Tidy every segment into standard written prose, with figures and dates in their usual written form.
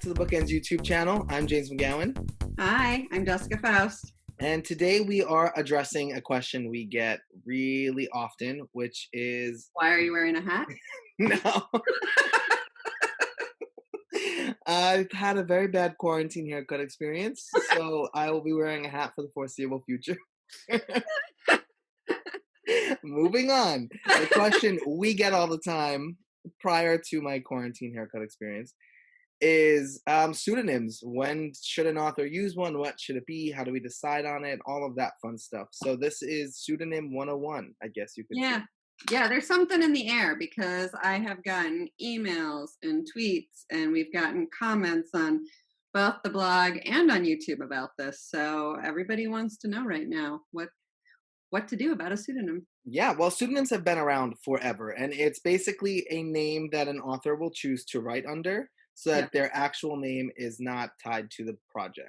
to the BookEnds YouTube channel. I'm James McGowan. Hi, I'm Jessica Faust. And today we are addressing a question we get really often, which is... Why are you wearing a hat? No. I've had a very bad quarantine haircut experience, so I will be wearing a hat for the foreseeable future. Moving on. The question we get all the time prior to my quarantine haircut experience is pseudonyms. When should an author use one? What should it be? How do we decide on it? All of that fun stuff. So this is Pseudonym 101, I guess you could say. Yeah, there's something in the air because I have gotten emails and tweets and we've gotten comments on both the blog and on YouTube about this. So everybody wants to know right now what to do about a pseudonym. Yeah, well, pseudonyms have been around forever, and it's basically a name that an author will choose to write under so that their actual name is not tied to the project.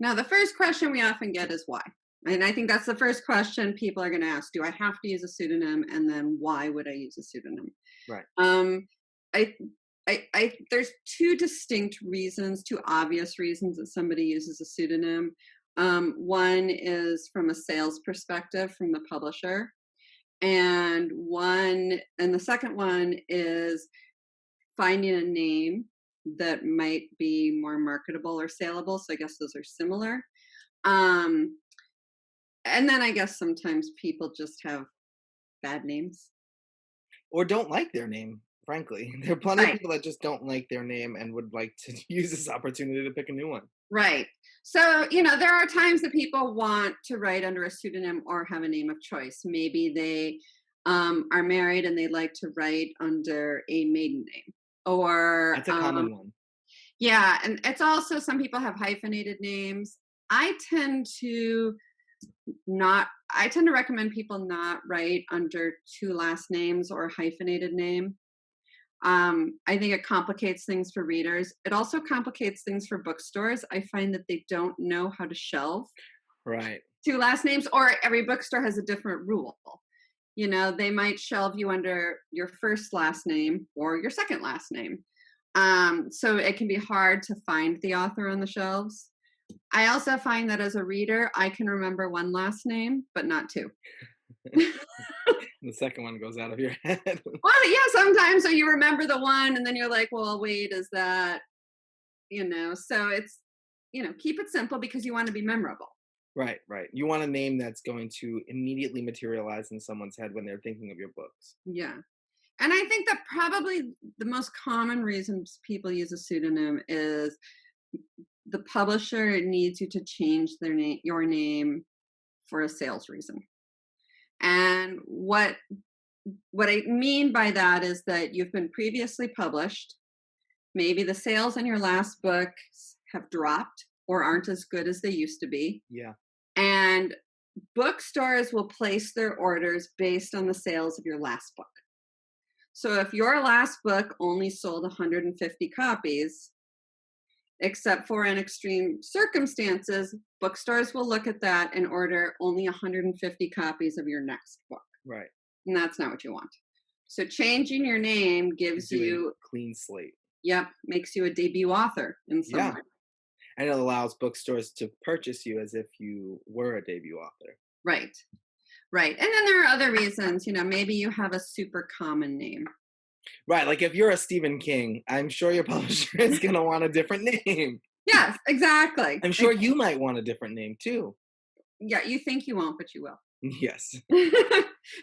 Now, the first question we often get is why? And I think that's the first question people are going to ask. Do I have to use a pseudonym? And then why would I use a pseudonym? Right. There's two distinct reasons, two obvious reasons that somebody uses a pseudonym. One is from a sales perspective from the publisher. And the second one is finding a name that might be more marketable or saleable. So I guess those are similar. And then I guess sometimes people just have bad names. Or don't like their name, frankly. There are plenty of people that just don't like their name and would like to use this opportunity to pick a new one. Right. So, there are times that people want to write under a pseudonym or have a name of choice. Maybe they are married and they like to write under a maiden name. Or that's a common one. Yeah, and it's also some people have hyphenated names. I tend to recommend people not write under two last names or a hyphenated name. I think it complicates things for readers. It also complicates things for bookstores. I find that they don't know how to shelve two last names, or every bookstore has a different rule. They might shelve you under your first last name or your second last name. So it can be hard to find the author on the shelves. I also find that as a reader, I can remember one last name, but not two. The second one goes out of your head. Well, yeah, sometimes. So you remember the one and then you're like, well, wait, is that, so it's, keep it simple because you want to be memorable. Right. You want a name that's going to immediately materialize in someone's head when they're thinking of your books. Yeah. And I think that probably the most common reasons people use a pseudonym is the publisher needs you to change your name for a sales reason. And what I mean by that is that you've been previously published. Maybe the sales in your last book have dropped or aren't as good as they used to be. Yeah. And bookstores will place their orders based on the sales of your last book. So if your last book only sold 150 copies, except for in extreme circumstances, bookstores will look at that and order only 150 copies of your next book. Right. And that's not what you want. So changing your name gives you a clean slate. Yep. Makes you a debut author in some way. And it allows bookstores to purchase you as if you were a debut author. Right. And then there are other reasons, maybe you have a super common name. Right. Like if you're a Stephen King, I'm sure your publisher is going to want a different name. Yes, exactly. I'm sure you might want a different name too. Yeah, you think you won't, but you will. Yes.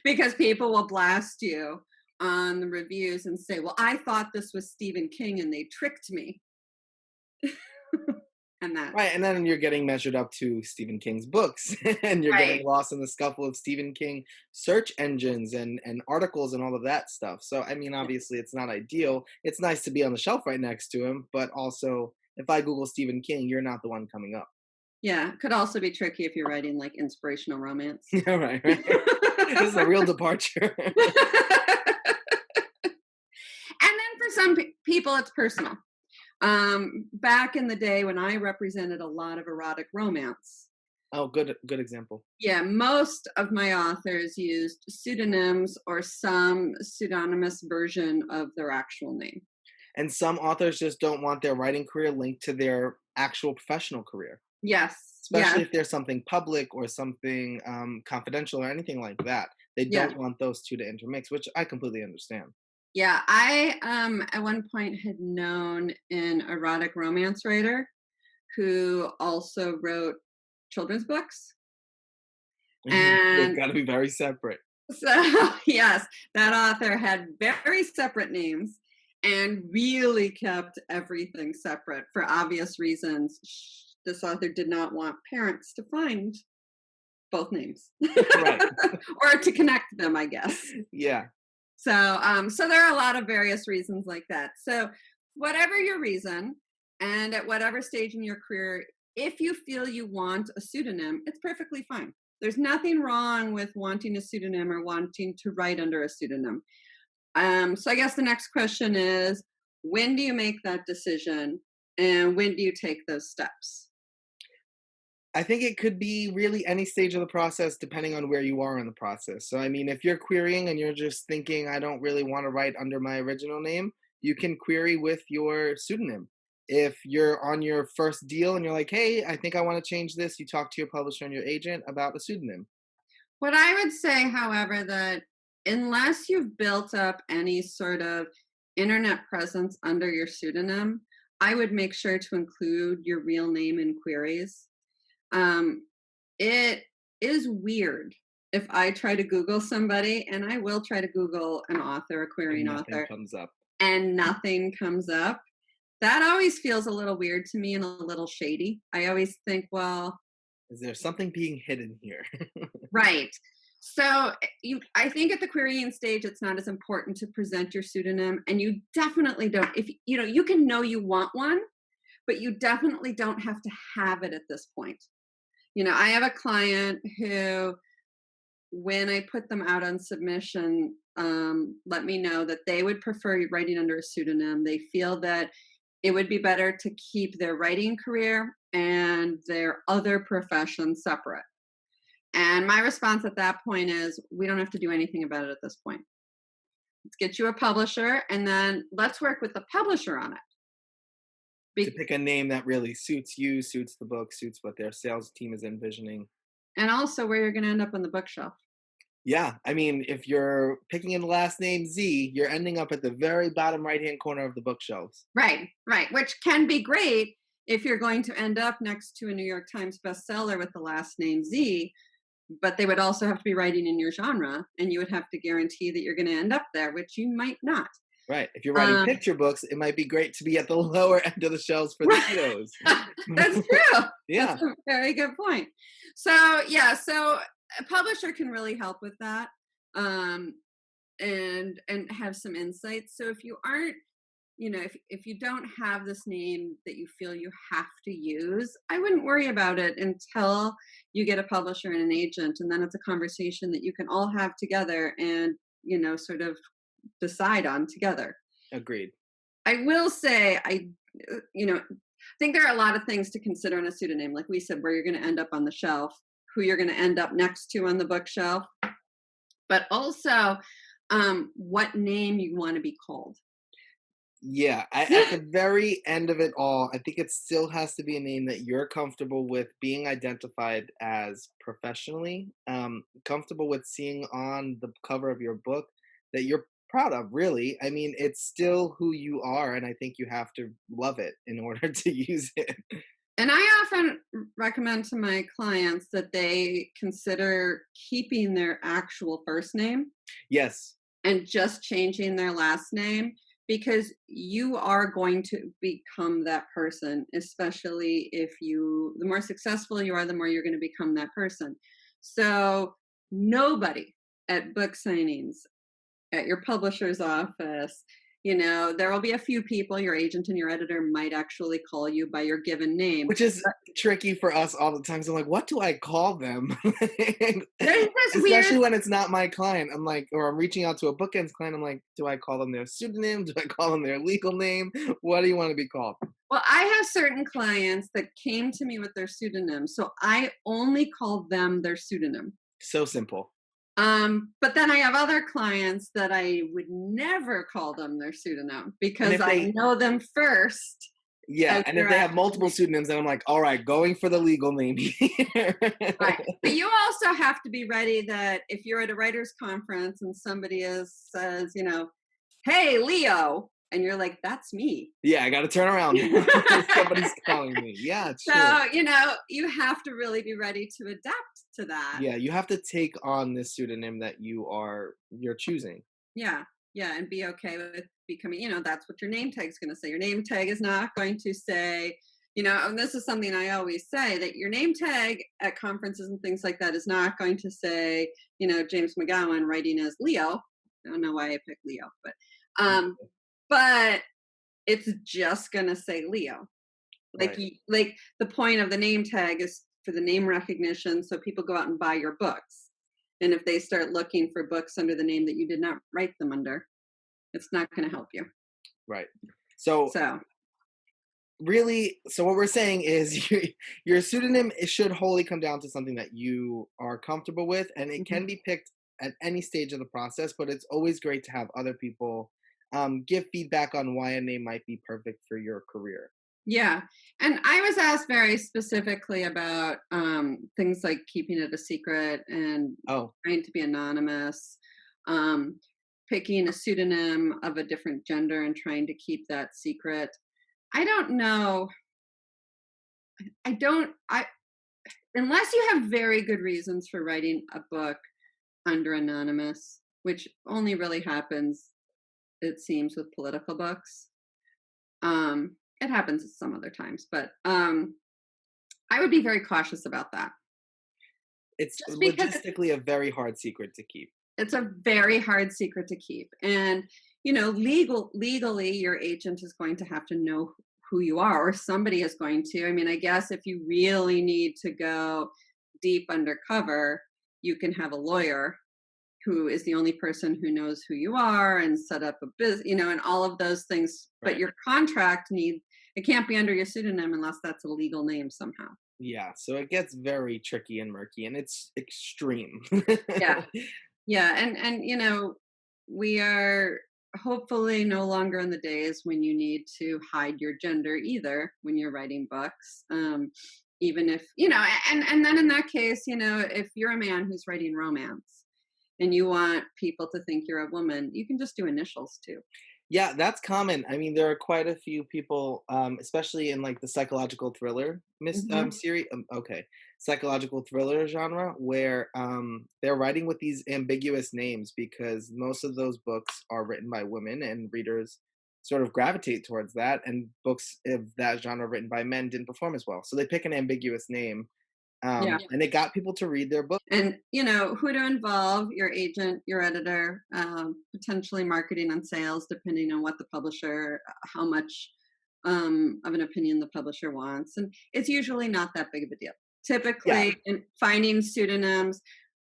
Because people will blast you on the reviews and say, well, I thought this was Stephen King and they tricked me. And then you're getting measured up to Stephen King's books and you're getting lost in the scuffle of Stephen King search engines and articles and all of that stuff. So, I mean, obviously it's not ideal. It's nice to be on the shelf right next to him, but also if I Google Stephen King, you're not the one coming up. Yeah, it could also be tricky if you're writing like inspirational romance. Yeah, right. This is a real departure. And then for some people, it's personal. Back in the day when I represented a lot of erotic romance. Oh, good example. Yeah, most of my authors used pseudonyms or some pseudonymous version of their actual name. And some authors just don't want their writing career linked to their actual professional career, Yes. especially Yes. if there's something public or something confidential or anything like that. They Yeah. don't want those two to intermix, which I completely understand. Yeah. I at one point had known an erotic romance writer who also wrote children's books. They've And got to be very separate. so, yes, that author had very separate names and really kept everything separate for obvious reasons. This author did not want parents to find both names Right. or to connect them, I guess. Yeah. So there are a lot of various reasons like that. So whatever your reason, and at whatever stage in your career, if you feel you want a pseudonym, it's perfectly fine. There's nothing wrong with wanting a pseudonym or wanting to write under a pseudonym. So I guess the next question is, when do you make that decision, and when do you take those steps? I think it could be really any stage of the process depending on where you are in the process. So, I mean, if you're querying and you're just thinking, I don't really want to write under my original name, you can query with your pseudonym. If you're on your first deal and you're like, hey, I think I want to change this, you talk to your publisher and your agent about a pseudonym. What I would say, however, that unless you've built up any sort of internet presence under your pseudonym, I would make sure to include your real name in queries. Um, it is weird if I try to Google somebody, and I will try to Google an author, a And querying nothing author, comes up. and nothing comes up. That always feels a little weird to me and a little shady. I always think, well, Is there something being hidden here? right. So I think at the querying stage, it's not as important to present your pseudonym, and you definitely don't. If you can know you want one, but you definitely don't have to have it at this point. I have a client who, when I put them out on submission, let me know that they would prefer writing under a pseudonym. They feel that it would be better to keep their writing career and their other profession separate. And my response at that point is, we don't have to do anything about it at this point. Let's get you a publisher, and then let's work with the publisher on it. To pick a name that really suits you, suits the book, suits what their sales team is envisioning. And also where you're going to end up on the bookshelf. Yeah, I mean, if you're picking in the last name Z, you're ending up at the very bottom right-hand corner of the bookshelves. Right, right. Which can be great if you're going to end up next to a New York Times bestseller with the last name Z, but they would also have to be writing in your genre, and you would have to guarantee that you're going to end up there, which you might not. Right. If you're writing picture books, it might be great to be at the lower end of the shelves for the kiddos. That's true. Yeah. That's a very good point. So yeah, so a publisher can really help with that, and have some insights. So if you aren't, if you don't have this name that you feel you have to use, I wouldn't worry about it until you get a publisher and an agent, and then it's a conversation that you can all have together and sort of decide on together. Agreed. I will say, think there are a lot of things to consider in a pseudonym. Like we said, where you're going to end up on the shelf, who you're going to end up next to on the bookshelf, but also what name you want to be called. Yeah, at the very end of it all, I think it still has to be a name that you're comfortable with being identified as professionally, comfortable with seeing on the cover of your book, that you're proud of, really. I mean, it's still who you are, and I think you have to love it in order to use it. And I often recommend to my clients that they consider keeping their actual first name Yes. and just changing their last name, because you are going to become that person, especially the more successful you are, the more you're going to become that person. So nobody at book signings, at your publisher's office, there will be a few people, your agent and your editor might actually call you by your given name. Which is tricky for us all the time. So I'm like, what do I call them? Especially when it's not my client. I'm like, or I'm reaching out to a BookEnds client. I'm like, do I call them their pseudonym? Do I call them their legal name? What do you want to be called? Well, I have certain clients that came to me with their pseudonym, so I only call them their pseudonym. So simple. But then I have other clients that I would never call them their pseudonym And because if I they know them first yeah, as and if their they have actual multiple name. pseudonyms, then I'm like, all right, going for the legal name here. Right. But you also have to be ready that if you're at a writers conference and somebody says, hey, Leo, and you're like, that's me. Yeah, I got to turn around now. Somebody's calling me. Yeah, it's true. So, you have to really be ready to adapt to that. Yeah, you have to take on this pseudonym that you're choosing. Yeah. Yeah. And be okay with becoming, that's what your name tag's going to say. Your name tag is not going to say, and this is something I always say that your name tag at conferences and things like that is not going to say, James McGowan writing as Leo. I don't know why I picked Leo, Mm, but it's just going to say Leo. Like, right. like the point of the name tag is for the name recognition. So people go out and buy your books. And if they start looking for books under the name that you did not write them under, it's not going to help you. Right. So So, really, so what we're saying is your pseudonym should wholly come down to something that you are comfortable with, and it mhm. can be picked at any stage of the process, but it's always great to have other people give feedback on why a name might be perfect for your career. Yeah. And I was asked very specifically about things like keeping it a secret and Oh, trying to be anonymous, um, picking a pseudonym of a different gender and trying to keep that secret. I don't know. I unless you have very good reasons for writing a book under anonymous, which only really happens, it seems, with political books. It happens some other times, but I would be very cautious about that. it's Just because logistically a very hard secret to keep. it's a very hard secret to keep. And, legally your agent is going to have to know who you are, or somebody is going to. I mean, I guess if you really need to go deep undercover, you can have a lawyer who is the only person who knows who you are and set up a business, and all of those things. But Right. your contract it can't be under your pseudonym unless that's a legal name somehow. Yeah, so it gets very tricky and murky, and it's extreme. Yeah. Yeah. And we are hopefully no longer in the days when you need to hide your gender either when you're writing books. Even if, and then in that case, if you're a man who's writing romance and you want people to think you're a woman, you can just do initials too. Yeah, that's common. I mean, there are quite a few people, especially in like the psychological thriller Hmm. series. Okay, psychological thriller genre, where they're writing with these ambiguous names because most of those books are written by women, and readers sort of gravitate towards that. And books of that genre written by men didn't perform as well, so they pick an ambiguous name, Yeah. and it got people to read their book. And who to involve: your agent, your editor, potentially marketing and sales, depending on what the publisher, how much of an opinion the publisher wants. And it's usually not that big of a deal. Yeah, Typically, in finding pseudonyms,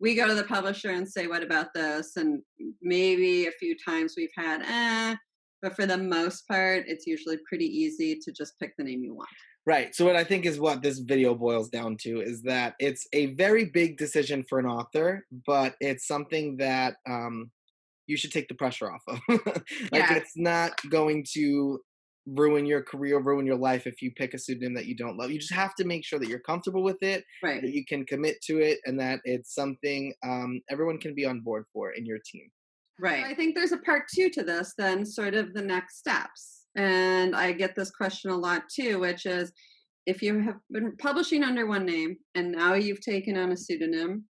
we go to the publisher and say, what about this? And maybe a few times we've had but for the most part it's usually pretty easy to just pick the name you want. right. So what I think is what this video boils down to is that it's a very big decision for an author, but it's something that you should take the pressure off of. Like Yeah. it's not going to ruin your career, ruin your life if you pick a pseudonym that you don't love. You just have to make sure that you're comfortable with it, Right. that you can commit to it, and that it's something everyone can be on board for in your team. Right. I think there's a part two to this, then, sort of the next steps. And I get this question a lot too, which is, if you have been publishing under one name and now you've taken on a pseudonym,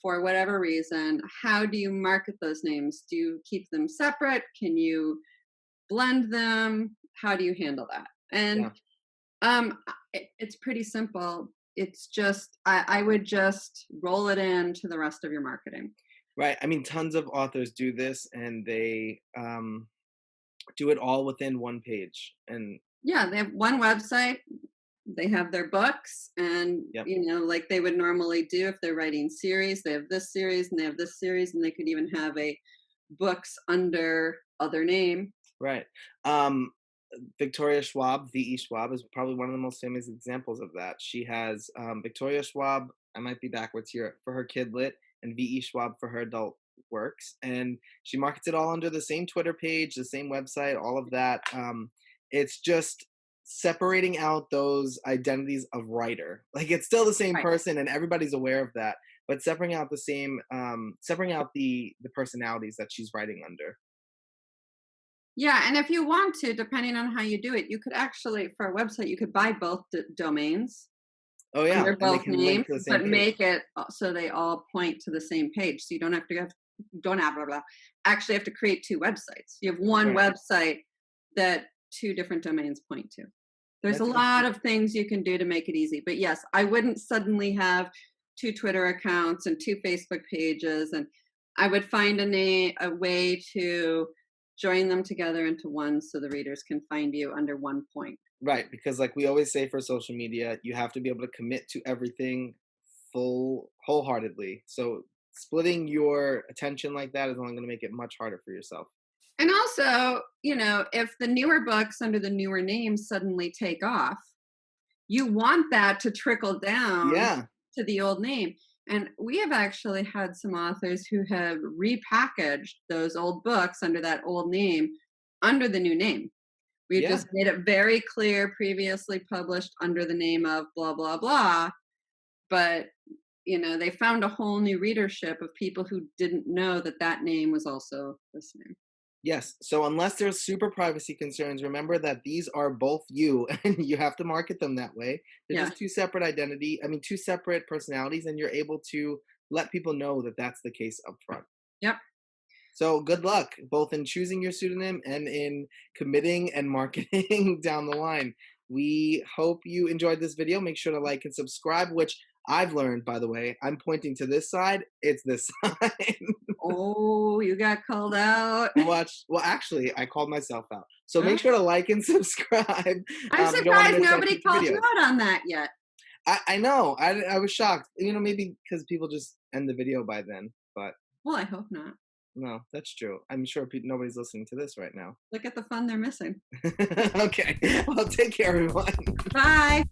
for whatever reason, how do you market those names? Do you keep them separate? Can you blend them? How do you handle that? And Yeah. it's pretty simple. It's just, I would just roll it into the rest of your marketing. Right. I mean, tons of authors do this, and they do it all within one page. And Yeah, they have one website. They have their books, and yep. like they would normally do if they're writing series, they have this series and they have this series, and they could even have a books under other name. Right. Um, Victoria Schwab, V.E. Schwab, is probably one of the most famous examples of that. She has Victoria Schwab, I might be backwards here, for her Kidlit, and VE Schwab for her adult works. And she markets it all under the same Twitter page, the same website, all of that. It's just separating out those identities of writer. Like it's still the same Right. person, and everybody's aware of that, but separating out separating out the personalities that she's writing under. Yeah, and if you want to, depending on how you do it, you could actually, for a website, you could buy both domains Oh yeah, under and they both can link names, to the same but page. make it so they all point to the same page. So you don't have blah, blah, actually have to create two websites. You have one Right. website that two different domains point to. There's a That's a good lot point. of things you can do to make it easy. But yes, I wouldn't suddenly have two Twitter accounts and two Facebook pages, and I would find a way to join them together into one so the readers can find you under one point. Right, because like we always say for social media, you have to be able to commit to everything wholeheartedly. So splitting your attention like that is only going to make it much harder for yourself. And also, if the newer books under the newer names suddenly take off, you want that to trickle down Yeah, to the old name. And we have actually had some authors who have repackaged those old books under that old name under the new name. We've yeah. just made it very clear previously published under the name of blah, blah, blah. But, they found a whole new readership of people who didn't know that that name was also this name. Yes. So unless there's super privacy concerns, remember that these are both you and you have to market them that way. They're Yeah. just two separate personalities, and you're able to let people know that that's the case up front. Yep. So good luck both in choosing your pseudonym and in committing and marketing down the line. We hope you enjoyed this video. Make sure to like and subscribe, which I've learned, by the way, I'm pointing to this side. It's this side. Oh, you got called out. Well, actually, I called myself out. So make Huh? sure to like and subscribe. I'm You don't want to surprised miss our nobody future called you videos. out on that yet. I know. I was shocked. Maybe because people just end the video by then. But Well, I hope not. no, that's true. I'm sure nobody's listening to this right now. Look at the fun they're missing. Okay. Well, take care, everyone. Bye.